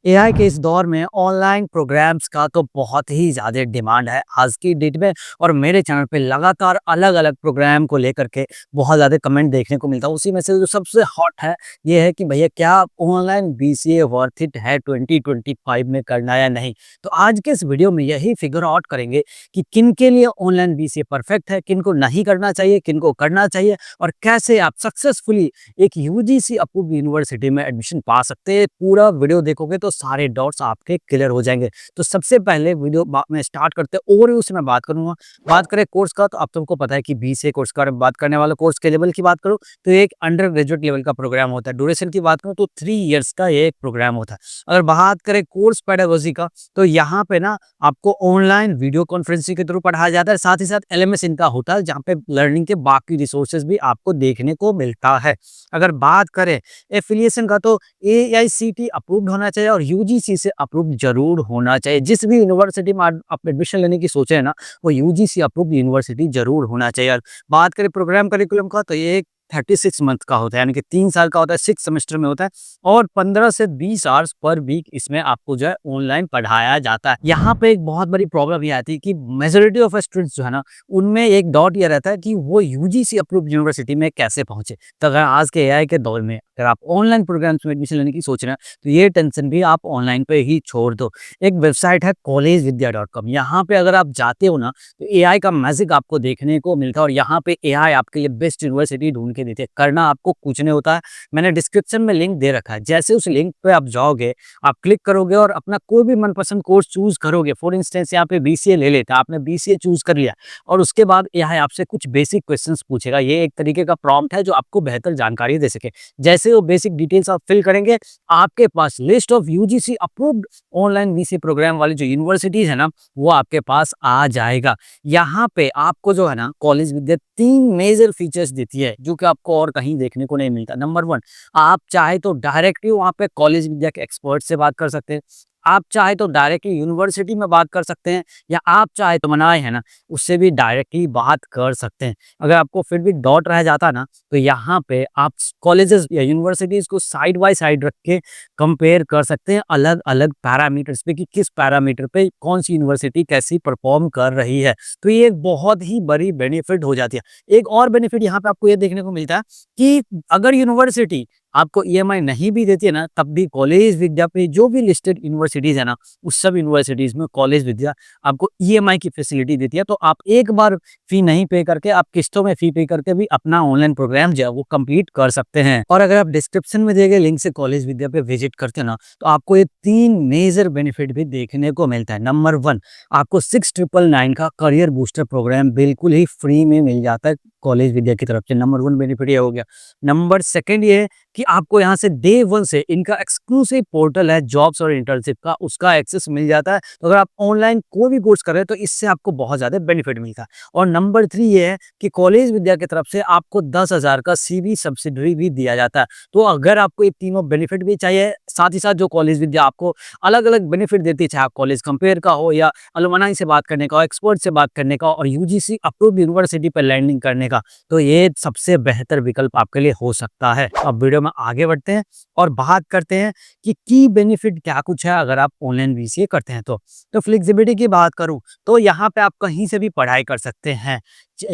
AI के इस दौर में ऑनलाइन प्रोग्राम्स का तो बहुत ही ज़्यादा डिमांड है आज की डेट में। और मेरे चैनल पे लगातार अलग-अलग प्रोग्राम को लेकर के बहुत ज़्यादा कमेंट देखने को मिलता है। उसी में से जो सबसे हॉट है, ये है कि भैया क्या ऑनलाइन बीसीए वर्थ इट है 2025 में करना या नहीं? तो आज के इस वीडियो में यही फिगर आउट करेंगे कि किन के लिए ऑनलाइन बीसीए परफेक्ट है, किनको नहीं करना चाहिए, किनको करना चाहिए और कैसे आप सक्सेसफुली एक यूजीसी अप्रूव्ड यूनिवर्सिटी में एडमिशन पा सकते हैं। पूरा वीडियो देखोगे तो सारे डाउट्स आपके क्लियर हो जाएंगे। तो सबसे पहले वीडियो में स्टार्ट करते हैं, ओवरव्यू से मैं बात करूंगा। बात करें कोर्स का, तो आप सबको पता है कि बीसीए कोर्स का बात करने वाला, कोर्स के लेवल की बात करूं तो एक अंडर ग्रेजुएट लेवल का प्रोग्राम होता है। ड्यूरेशन की बात करूं तो 3 इयर्स का ये एक प्रोग्राम होता है। अगर बात करें कोर्स पेडागोजी का, तो यहाँ पे ना आपको ऑनलाइन वीडियो कॉन्फ्रेंसिंग के थ्रू पढ़ाया जाता है। साथ ही साथ एलएमएस इनका होता है, जहाँ पे लर्निंग के बाकी रिसोर्सेज भी आपको देखने को मिलता है। अगर बात करें एफिलिएशन का, तो एआईसीटी अप्रूव्ड होना चाहिए और यूजीसी से अप्रूव्ड जरूर होना चाहिए। जिस भी यूनिवर्सिटी में आप एडमिशन लेने की सोचे है ना, वो यूजीसी अप्रूव्ड यूनिवर्सिटी जरूर होना चाहिए। और बात करें प्रोग्राम करिकुलम का, तो ये 36 मंथ का होता है, यानी कि 3 साल का होता है, 6 सेमेस्टर में होता है। और 15 से 20 आवर्स पर वीक इसमें आपको जो है ऑनलाइन पढ़ाया जाता है। यहाँ पे एक बहुत बड़ी प्रॉब्लम ये आती है कि मेजोरिटी ऑफ स्टूडेंट्स जो है ना, उनमें एक डाउट ये रहता है कि वो यूजीसी अप्रूव्ड यूनिवर्सिटी में कैसे पहुंचे। तो अगर आज के एआई के दौर में अगर आप ऑनलाइन प्रोग्राम्स में एडमिशन लेने की सोच रहे हैं, तो ये टेंशन भी आप ऑनलाइन पे ही छोड़ दो। एक वेबसाइट है collegevidya.com, यहाँ पे अगर आप जाते हो ना, तो एआई का मैजिक आपको देखने को मिलता है। और यहाँ पे एआई आपके लिए बेस्ट यूनिवर्सिटी ढूंढ के देते हैं। करना आपको कुछ नहीं होता है, मैंने डिस्क्रिप्शन में लिंक दे रखा है। जैसे उस लिंक पे आप जाओगे, आप क्लिक करोगे और अपना कोई भी मनपसंद कोर्स चूज करोगे। फॉर इंस्टेंस यहाँ पे बीसीए ले लेते हैं, आपने बीसीए चूज कर लिया और उसके बाद एआई आपसे कुछ बेसिक क्वेश्चंस पूछेगा। ये एक तरीके का प्रॉम्प्ट है जो आपको बेहतर जानकारी दे सके। जैसे वो बेसिक डिटेल्स आप फिल करेंगे, आपके पास list of UGC approved online BCA program वाली जो यूनिवर्सिटीज है ना, वो आपके पास आ जाएगा। यहाँ पे आपको जो है ना, कॉलेज विद्या 3 मेजर फीचर्स देती है जो कि आपको और कहीं देखने को नहीं मिलता। नंबर 1, आप चाहे तो डायरेक्टली वहाँ पे कॉलेज विद्या के एक्सपर्ट से बात कर सकते हैं। आप चाहे तो डायरेक्टली यूनिवर्सिटी में बात कर सकते हैं, या आप चाहे तो मनाए है ना, उससे भी डायरेक्टली बात कर सकते हैं। अगर आपको फिर भी डाउट रह जाता ना, तो यहाँ पे आप कॉलेजेस या यूनिवर्सिटीज को साइड बाय साइड रख के कंपेयर कर सकते हैं अलग अलग पैरामीटर्स पे, कि किस पैरामीटर पे कौन सी यूनिवर्सिटी कैसी परफॉर्म कर रही है। तो ये एक बहुत ही बड़ी बेनिफिट हो जाती है। एक और बेनिफिट यहाँ पे आपको ये देखने को मिलता है कि अगर यूनिवर्सिटी आपको ईएमआई नहीं भी देती है ना, तब भी कॉलेज विद्या पे जो भी लिस्टेड यूनिवर्सिटीज है ना, उस सब यूनिवर्सिटीज में कॉलेज विद्या आपको ईएमआई की फैसिलिटी देती है। तो आप एक बार फी नहीं पे करके, आप किस्तों में फी पे करके भी अपना ऑनलाइन प्रोग्राम जो है वो कंप्लीट कर सकते हैं। और अगर आप डिस्क्रिप्शन में दिए गए लिंक से कॉलेज विद्या पे विजिट करते हो ना, तो आपको ये 3 मेजर बेनिफिट भी देखने को मिलता है। नंबर 1, आपको 6999 का करियर बूस्टर प्रोग्राम बिल्कुल ही फ्री में मिल जाता है कॉलेज विद्या की तरफ से। नंबर 1 बेनिफिट ये हो गया। नंबर 2 ये है कि आपको यहाँ से डे 1 से इनका एक्सक्लूसिव पोर्टल है जॉब्स और इंटर्नशिप का, उसका एक्सेस मिल जाता है। तो अगर आप ऑनलाइन कोई भी कोर्स कर रहे हैं, तो इससे आपको बहुत ज़्यादा बेनिफिट मिलता है। और नंबर 3 ये है कि कॉलेज विद्या की तरफ से आपको 10,000 का सीवी सब्सिडरी भी दिया जाता है। तो अगर आपको ये तीनों बेनिफिट भी चाहिए, साथ ही साथ जो कॉलेज विद्या आपको अलग-अलग बेनिफिट देती है, चाहे आप कॉलेज कंपेयर का हो, या अलुमनाई से बात करने का हो, एक्सपर्ट से बात करने का, और यूजीसी अप्रूव्ड यूनिवर्सिटी पर लैंडिंग करने का, तो ये सबसे बेहतर विकल्प आपके लिए हो सकता है। अब वीडियो में आगे बढ़ते हैं और बात करते हैं कि की बेनिफिट क्या कुछ है अगर आप ऑनलाइन बीसीए करते हैं। तो फ्लेक्सिबिलिटी की बात करूं, तो यहाँ पे आप कहीं से भी पढ़ाई कर सकते हैं।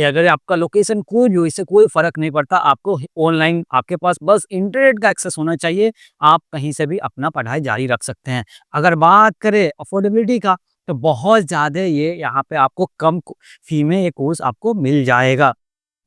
अगर आपका लोकेशन कोई भी हो, इससे कोई फर्क नहीं पड़ता। आपको ऑनलाइन, आपके पास बस इंटरनेट का एक्सेस होना चाहिए, आप कहीं से भी अपना पढ़ाई जारी रख सकते हैं। अगर बात करें अफोर्डेबिलिटी का, तो बहुत ज़्यादा ये यहाँ पे आपको कम फी में ये कोर्स आपको मिल जाएगा।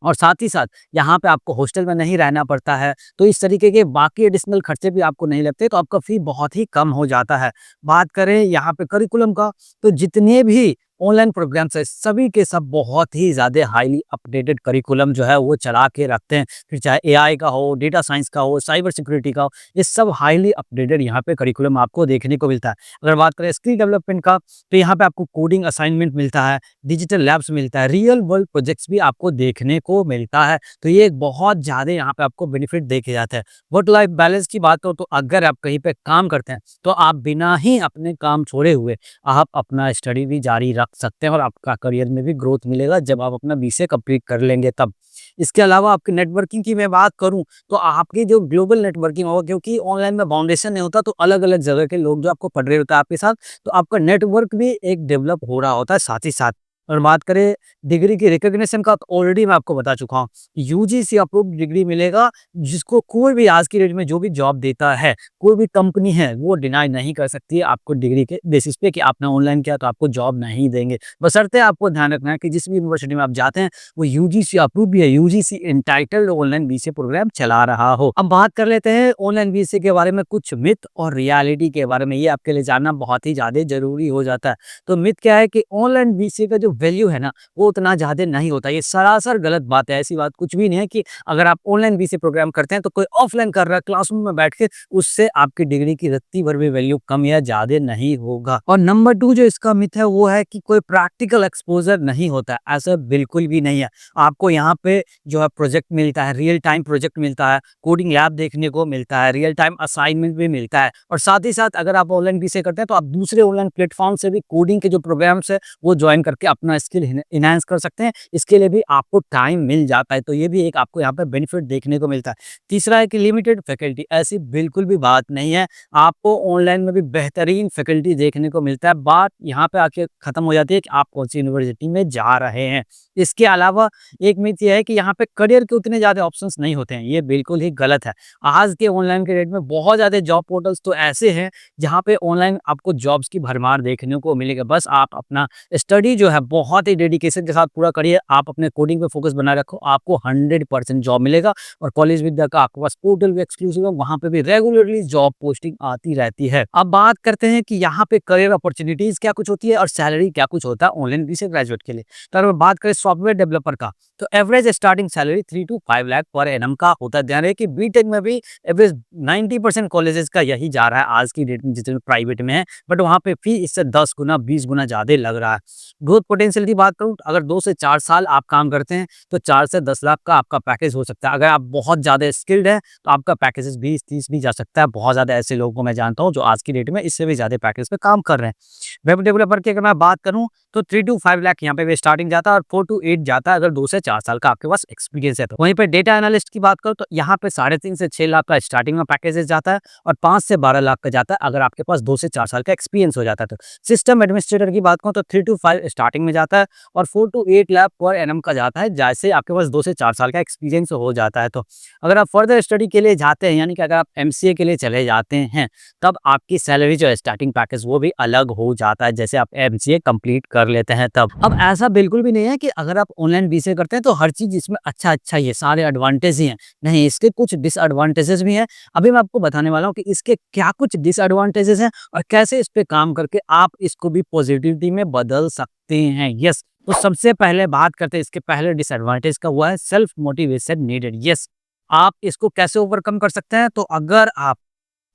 और साथ ही साथ यहाँ पे आपको हॉस्टल में नहीं रहना पड़ता है, तो इस तरीके के बाकी एडिशनल खर्चे भी आपको नहीं लगते, तो आपका फी बहुत ही कम हो जाता है। बात करें यहाँ पे करिकुलम का, तो जितने भी ऑनलाइन प्रोग्राम्स है, सभी के सब बहुत ही ज़्यादा हाईली अपडेटेड करिकुलम जो है वो चला के रखते हैं। फिर चाहे एआई का हो, डेटा साइंस का हो, साइबर सिक्योरिटी का हो, ये सब हाईली अपडेटेड यहाँ पे करिकुलम आपको देखने को मिलता है। अगर बात करें स्किल डेवलपमेंट का, तो यहाँ पे आपको कोडिंग असाइनमेंट मिलता है, डिजिटल लैब्स मिलता है, रियल वर्ल्ड प्रोजेक्ट्स भी आपको देखने को मिलता है। तो ये एक बहुत ज़्यादा यहाँ पे आपको बेनिफिट देखे जाते हैं। वर्क लाइफ बैलेंस की बात करो, तो अगर आप कहीं पे काम करते हैं, तो आप बिना ही अपने काम छोड़े हुए आप अपना स्टडी भी जारी रख सकते हैं, और आपका करियर में भी ग्रोथ मिलेगा जब आप अपना बीसीए कंप्लीट कर लेंगे तब। इसके अलावा आपकी नेटवर्किंग की मैं बात करूँ, तो आपकी जो ग्लोबल नेटवर्किंग होगा, क्योंकि ऑनलाइन में बाउंडेशन नहीं होता, तो अलग-अलग जगह के लोग जो आपको पढ़ रहे होते हैं आपके साथ, तो आपका नेटवर्क भी एक डेवलप हो रहा होता है साथ ही साथ। और बात करें डिग्री की रिकॉग्निशन का, तो ऑलरेडी मैं आपको बता चुका हूँ। यूजीसी अप्रूव्ड डिग्री मिलेगा, जिसको कोई भी आज की डेट में जो भी जॉब देता है, कोई भी कंपनी है, वो डिनाई नहीं कर सकती है आपको डिग्री के बेसिस पे कि आपने ऑनलाइन किया तो आपको जॉब नहीं देंगे। बशर्ते आपको ध्यान रखना है कि जिस भी यूनिवर्सिटी में आप जाते हैं, वो यूजीसी अप्रूव भी है, UGC entitled online BCA programme चला रहा हो। अब बात कर लेते हैं ऑनलाइन बीसीए के बारे में, कुछ मिथ और रियलिटी के बारे में, ये आपके लिए जानना बहुत ही ज़्यादा ज़रूरी हो जाता है। तो मिथ क्या है कि ऑनलाइन बीसीए का जो वैल्यू है ना, वो उतना ज़्यादा नहीं होता। ये सरासर गलत बात है, ऐसी बात कुछ भी नहीं है कि अगर आप ऑनलाइन बीसीए प्रोग्राम करते हैं, तो कोई ऑफलाइन कर रहा है क्लासरूम में बैठ के, उससे आपकी डिग्री की रत्ती भर भी वैल्यू कम या ज़्यादा नहीं होगा। और नंबर 2 जो इसका मिथ है, वो है कि कोई प्रैक्टिकल एक्सपोज़र नहीं होता है, ऐसा बिल्कुल भी नहीं है। आपको यहाँ पे जो है प्रोजेक्ट मिलता है, रियल टाइम प्रोजेक्ट मिलता है, कोडिंग लैब देखने को मिलता है, रियल टाइम असाइनमेंट भी मिलता है, और साथ ही साथ अगर आप ऑनलाइन बीसीए करते हैं, तो आप दूसरे ऑनलाइन प्लेटफॉर्म से भी कोडिंग के जो प्रोग्राम्स है, वो ज्वाइन करके अपना स्किल इनहांस कर सकते हैं। इसके लिए भी आपको टाइम मिल जाता है, तो ये भी एक आपको यहाँ पे बेनिफिट देखने को मिलता है। तीसरा है कि लिमिटेड फैकल्टी, ऐसी बिल्कुल भी बात नहीं है। आपको ऑनलाइन में भी बेहतरीन फैकल्टी देखने को मिलता है। बात यहाँ पे आके खत्म हो जाती है कि आप कौन सी यूनिवर्सिटी में जा रहे हैं। इसके अलावा एक मिथ ये है कि यहाँ पे करियर के उतने ज़्यादा ऑप्शंस नहीं होते हैं, ये बिल्कुल ही गलत है। आज के ऑनलाइन के डेट में बहुत ज़्यादा जॉब पोर्टल्स तो ऐसे हैं, जहाँ पे ऑनलाइन आपको जॉब्स की भरमार देखने को मिलेगा। बस आप अपना स्टडी जो है बहुत ही डेडिकेशन के साथ पूरा करिए, आप अपने कोडिंग पे फोकस बनाए रखो, आपको 100% जॉब मिलेगा। और कॉलेज विद्या का आपके पास पोर्टल भी एक्सक्लूसिव है, वहाँ पे भी रेगुलरली जॉब पोस्टिंग आती रहती है। अब बात करते हैं कि यहाँ पे करियर अपॉर्चुनिटीज क्या कुछ होती है और सैलरी क्या कुछ होता है ऑनलाइन बीसीए ग्रेजुएट के लिए। तो अगर बात करें सॉफ्टवेयर डेवलपर का, तो average starting salary 3 to 5 lakh per annum का होता है। ध्यान रहे कि बीटेक में भी एवरेज 90% कॉलेजेस का यही जा रहा है आज की डेट में, जितने प्राइवेट में है, बट वहाँ पे फी इससे 10 गुना 20 गुना ज़्यादा लग रहा है। ग्रोथ पोटेंशियल की बात करूँ, अगर 2 से 4 साल आप काम करते हैं, तो 4 से 10 लाख का आपका पैकेज हो सकता है। अगर आप बहुत ज़्यादा स्किल्ड है, तो आपका पैकेजेस 20-30 भी जा सकता है। बहुत ज़्यादा ऐसे लोगों को मैं जानता हूँ जो आज की डेट में इससे भी ज़्यादा पैकेज पे काम कर रहे हैं। वेब डेवलपर की अगर मैं बात करूँ, तो 3 to 5 लाख यहाँ पे भी स्टार्टिंग जाता है, और 4 to 8 जाता है अगर 2 से 4 साल का आपके पास एक्सपीरियंस है तो। वहीं पे डेटा एनालिस्ट की बात करूँ, तो यहाँ पे 3.5 से 6 लाख का स्टार्टिंग में पैकेजेस जाता है, और 5 से 12 लाख का जाता है अगर आपके पास 2 से 4 साल का एक्सपीरियंस हो जाता है तो। सिस्टम एडमिनिस्ट्रेटर की बात करूँ, तो 3 to 5 स्टार्टिंग में जाता है, और 4 to 8 लाख पर एनम का जाता है, जैसे आपके पास 2 से 4 साल का एक्सपीरियंस हो जाता है तो। अगर आप फर्दर स्टडी के लिए जाते हैं, यानी कि अगर आप एमसीए के लिए चले जाते हैं, तब आपकी सैलरी जो है स्टार्टिंग पैकेज वो भी अलग हो जाता है, जैसे आप एमसीए कंप्लीट कर लेते हैं तब। अब ऐसा बिल्कुल भी नहीं है कि अगर आप ऑनलाइन बीसीए करते हैं तो हर चीज इसमें अच्छा ये सारे एडवांटेज ही हैं। नहीं, इसके कुछ डिसएडवांटेजेस भी हैं। अभी मैं आपको बताने वाला हूँ कि इसके क्या कुछ डिसएडवांटेजेस हैं, और कैसे इस पे काम करके आप इसको भी पॉजिटिविटी में बदल सकते हैं। यस, तो सबसे पहले बात करते हैं इसके पहले डिसएडवांटेज का, हुआ है सेल्फ मोटिवेशन नीडेड। यस, आप इसको कैसे ओवरकम कर सकते हैं, तो अगर आप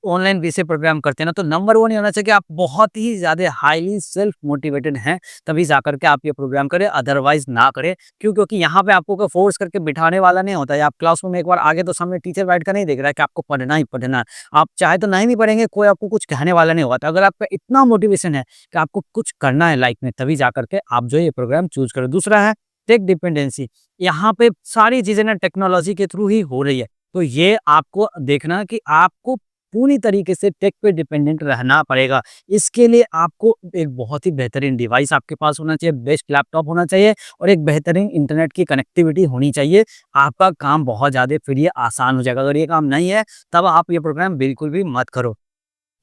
ऑनलाइन बीसीए प्रोग्राम करते हैं ना, तो नंबर 1 ये होना चाहिए कि आप बहुत ही ज़्यादा हाईली सेल्फ मोटिवेटेड हैं, तभी जाकर के आप ये प्रोग्राम करें, अदरवाइज़ ना करें। क्यों? क्योंकि यहाँ पे आपको कोई फ़ोर्स करके बिठाने वाला नहीं होता है। आप क्लासरूम में एक बार आगे, तो सामने टीचर बैठ कर नहीं देख रहा है कि आपको पढ़ना ही पढ़ना है। आप चाहे तो नहीं भी पढ़ेंगे, कोई आपको कुछ कहने वाला नहीं होता। अगर आपका इतना मोटिवेशन है कि आपको कुछ करना है लाइफ में, तभी जाकर के आप जो है ये प्रोग्राम चूज़ करें। दूसरा है टेक डिपेंडेंसी। यहाँ पे सारी चीज़ें ना टेक्नोलॉजी के थ्रू ही हो रही है, तो ये आपको देखना कि आपको पूरी तरीके से टेक पे डिपेंडेंट रहना पड़ेगा। इसके लिए आपको एक बहुत ही बेहतरीन डिवाइस आपके पास होना चाहिए, बेस्ट लैपटॉप होना चाहिए, और एक बेहतरीन इंटरनेट की कनेक्टिविटी होनी चाहिए। आपका काम बहुत ज़्यादा फिर ये आसान हो जाएगा। अगर ये काम नहीं है, तब आप ये प्रोग्राम बिल्कुल भी मत करो।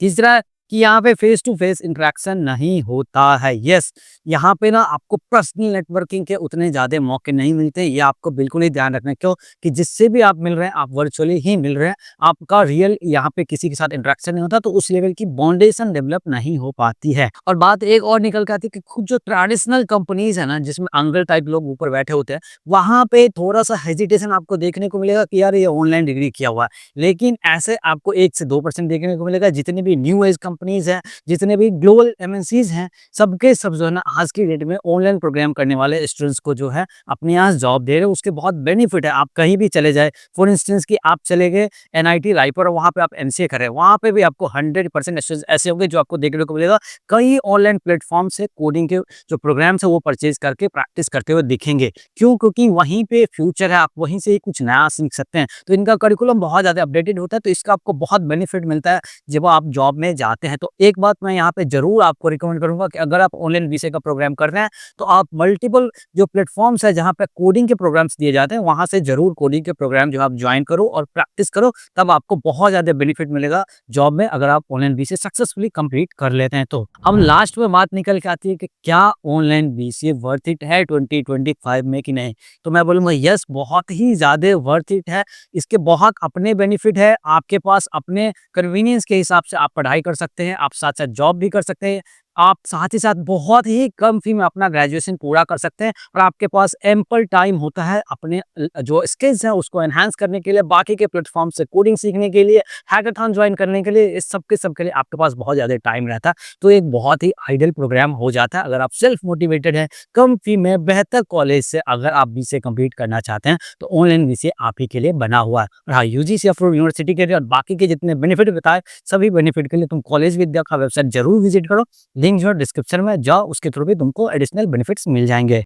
तीसरा कि यहाँ पे फेस टू फेस इंटरेक्शन नहीं होता है। यस, यहाँ पे ना आपको पर्सनल नेटवर्किंग के उतने ज़्यादा मौके नहीं मिलते। ये आपको बिल्कुल ही ध्यान रखना है। क्यों? कि जिससे भी आप मिल रहे हैं, आप वर्चुअली ही मिल रहे हैं। आपका रियल यहाँ पे किसी के साथ इंटरेक्शन नहीं होता, तो उस लेवल की बाउंडेशन डेवलप नहीं हो पाती है। और बात एक और निकल के आती है कि खुद जो ट्रेडिशनल कंपनीज है ना, जिसमें अंकल टाइप लोग ऊपर बैठे होते हैं, वहाँ पे थोड़ा सा हेजिटेशन आपको देखने को मिलेगा कि यार ये ऑनलाइन डिग्री किया हुआ है। लेकिन ऐसे आपको 1 से 2% देखने को मिलेगा। जितनी भी न्यू एज कंपनीज़ हैं, जितने भी ग्लोबल एमएनसीज़ हैं, सबके सब जो है ना आज की डेट में ऑनलाइन प्रोग्राम करने वाले स्टूडेंट्स को जो है अपने यहाँ जॉब दे रहे हैं। उसके बहुत बेनिफिट है, आप कहीं भी चले जाएँ, फॉर इंस्टेंस कि आप चले गए एनआईटी रायपुर और वहाँ पे आप एमसीए कर रहे हैं, वहाँ पे भी आपको 100% स्टूडेंट्स ऐसे होंगे जो आपको देखने को मिलेगा, कई ऑनलाइन प्लेटफ़ॉर्म से कोडिंग के जो प्रोग्राम्स हैं वो परचेज़ करके प्रैक्टिस करते हुए दिखेंगे। क्यों? क्योंकि वहीं पे फ्यूचर है, आप वहीं से ही कुछ नया सीख सकते हैं। तो इनका करिकुलम बहुत ज़्यादा अपडेटेड होता है, तो इसका आपको बहुत बेनिफिट मिलता है जब आप जॉब में जाते हैं। तो एक बात मैं यहाँ पे ज़रूर आपको रिकमेंड करूँगा कि अगर आप ऑनलाइन बीसीए का प्रोग्राम कर रहे हैं, तो आप मल्टीपल जो प्लेटफ़ॉर्म्स हैं जहाँ पे कोडिंग के प्रोग्राम्स दिए जाते हैं, वहाँ से ज़रूर कोडिंग के प्रोग्राम जो आप जॉइन करो और प्रैक्टिस करो, तब आपको बहुत ज़्यादा बेनिफिट मिलेगा जॉब में, अगर आप ऑनलाइन बीसीए सक्सेसफुली कंप्लीट कर लेते हैं तो। अब लास्ट में बात निकल के आती है कि क्या ऑनलाइन बीसीए वर्थ इट है 2025 में कि नहीं? तो मैं बोलूँगा यस, बहुत ही ज़्यादा वर्थ इट है। इसके बहुत अपने बेनिफिट है, आपके पास अपने कन्वीनियंस के हिसाब से आप पढ़ाई कर सकते हैं, आप साथ-साथ जॉब भी कर सकते हैं। आप साथ ही साथ बहुत ही कम फी में अपना ग्रेजुएशन पूरा कर सकते हैं और आपके पास एम्पल टाइम होता है अपने जो स्किल्स हैं उसको एनहांस करने के लिए, बाकी के प्लेटफ़ॉर्म से कोडिंग सीखने के लिए, हैकाथॉन जॉइन करने के लिए, इस सब के लिए आपके पास बहुत ज़्यादा टाइम रहता है। तो एक बहुत ही आइडियल प्रोग्राम हो जाता है अगर आप सेल्फ मोटिवेटेड हैं, कम फी में बेहतर कॉलेज से अगर आप बीसीए कंप्लीट करना चाहते हैं, तो ऑनलाइन बीसीए आप ही के लिए बना हुआ है। और हाँ, यूजीसी अप्रूव्ड यूनिवर्सिटी के लिए और बाकी के जितने बेनिफिट बताए, सभी बेनिफिट के लिए तुम कॉलेज विद्या का वेबसाइट ज़रूर विज़िट करो। लिंक जो है डिस्क्रिप्शन में जाओ, उसके थ्रू भी तुमको एडिशनल बेनिफिट्स मिल जाएँगे।